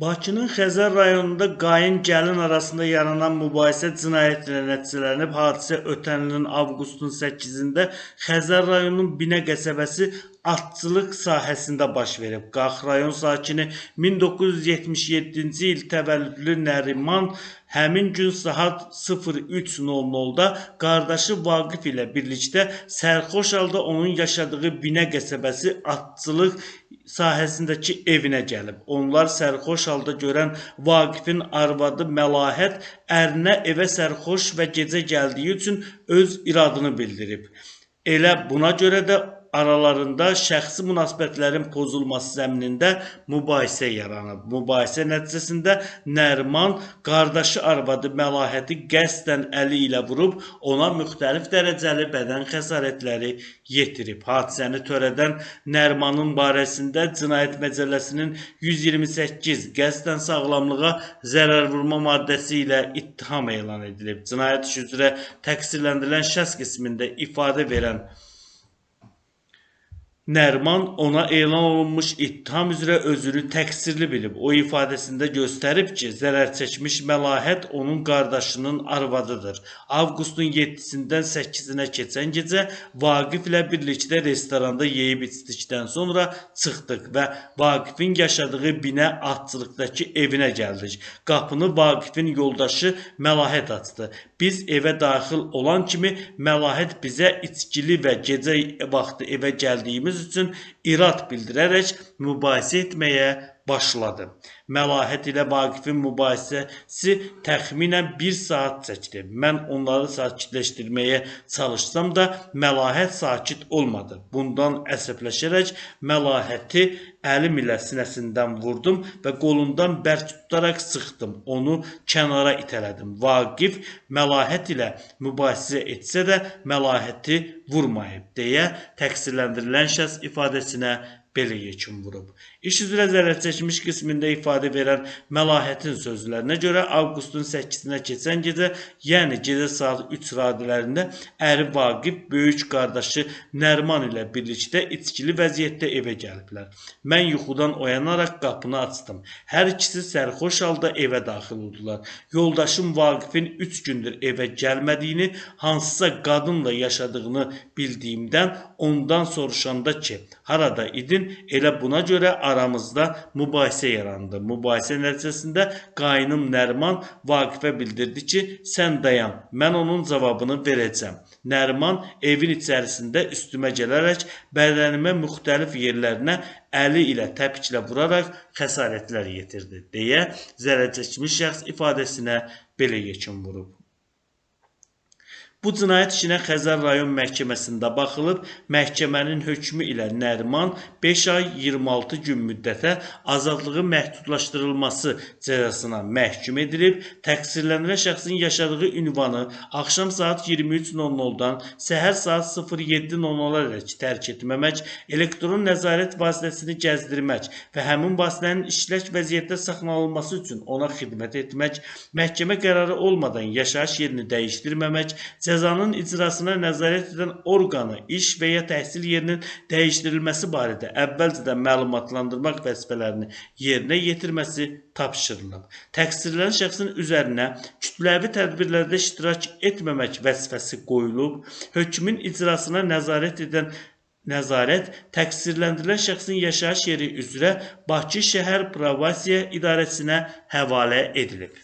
Bakının Xəzər rayonunda qayın-gəlin arasında yaranan mübahisə cinayət ilə nəticələnib. Hadisə ötən ilin avqustun 8-də Xəzər rayonunun Binə qəsəbəsi atçılıq sahəsində baş verib. Qax rayon sakini 1977-ci il təvəllüdlü Nəriman həmin gün saat 03:00-da qardaşı Vaqif ilə birlikdə sərxoş halda onun yaşadığı Binə qəsəbəsi atçılıq sahəsindəki evinə gəlib. Onlar sərxoş halda görən Vaqifin arvadı Məlahət ərinə evə sərxoş və gecə gəldiyi üçün öz iradını bildirib. Elə buna görə də aralarında şəxsi münasibətlərin pozulması zəminində mübahisə yaranıb. Mübahisə nəticəsində Nəriman qardaşı arvadı Məlahəti qəsdən əli ilə vurub, ona müxtəlif dərəcəli bədən xəsarətləri yetirib. Hadisəni törədən Nərimanın barəsində Cinayət Məcəlləsinin 128 qəsdən sağlamlığa zərər vurma maddəsi ilə ittiham elan edilib. Cinayət işi üzrə təqsirləndirilən şəxs qismində ifadə verən Nəriman ona elan olunmuş ittiham üzrə özünü təqsirli bilib. O ifadəsində göstərib ki, zərər çəkmiş Məlahət onun qardaşının arvadıdır. Avqustun 7-dən 8-nə keçən gecə Vaqif ilə birlikdə restoranda yeyib içdikdən sonra çıxdıq və Vaqifin yaşadığı Binə atçılıqdakı evinə gəldik. Qapını Vaqifin yoldaşı Məlahət açdı. Biz evə daxil olan kimi Məlahət bizə içkili və gecə vaxtı evə gəldiyimiz üçün irad bildirərək mübahisə etməyə başladı. Məlahət ilə Vaqifin mübahisəsi təxminən 1 saat çəkdi. Mən onları sakitləşdirməyə çalışsam da Məlahət sakit olmadı. Bundan əsəbləşərək Məlahəti əlim ilə sinəsindən vurdum və qolundan bərk tutaraq sıxdım. Onu kənara itələdim. Vaqif Məlahət ilə mübahisə etsə də Məlahəti vurmayıb deyə təqsirləndirilən şəxs ifadəsinə belə yekun vurub. İş üzrə zərər çəkmiş qismində ifadə verən Məlahətin sözlərinə görə avqustun 8-nə keçən gecə, yəni gecə saat 3 radələrində əri Vaqif böyük qardaşı Nəriman ilə birlikdə içkili vəziyyətdə evə gəliblər. Mən yuxudan oyanaraq qapını açdım. Hər ikisi sərxoş halda evə daxil oldular. Yoldaşım Vaqifin 3 gündür evə gəlmədiyini, hansısa qadınla yaşadığını bildiyimdən ondan soruşanda ki, harada idin, elə buna görə aramızda mübahisə yarandı. Mübahisə nəticəsində qaynım Nəriman Vaqifə bildirdi ki, sən dayan, mən onun cavabını verəcəm. Nəriman evin içərisində üstümə gələrək bədənimə müxtəlif yerlərinə əli ilə təpiklə vuraraq xəsarətlər yetirdi deyə zərər çəkmiş şəxs ifadəsinə belə yekun vurub. Bu cinayət işinə Xəzər rayon məhkəməsində baxılıb, məhkəmənin hökmü ilə Nəriman 5 ay 26 gün müddətə azadlığı məhdudlaşdırılması cəzasına məhkum edilib, təqsirləndirilən şəxsin yaşadığı ünvanı axşam saat 23:00-dan səhər saat 07:00-a dək tərk etməmək, elektron nəzarət vasitəsini gəzdirmək və həmin vasitənin işlək vəziyyətdə saxlanılması üçün ona xidmət etmək, məhkəmə qərarı olmadan yaşayış yerini dəyişdirməmək, cəzanın icrasına nəzarət edən orqanı, iş və ya təhsil yerinin dəyişdirilməsi barədə əvvəlcədən məlumatlandırmaq vəzifələrini yerinə yetirməsi tapşırılıb. Təqsirlənən şəxsin üzərinə kütləvi tədbirlərdə iştirak etməmək vəzifəsi qoyulub, hökmün icrasına nəzarət təqsirləndirilən şəxsin yaşayış yeri üzrə Bakı şəhər Probasiya İdarəsinə həvalə edilib.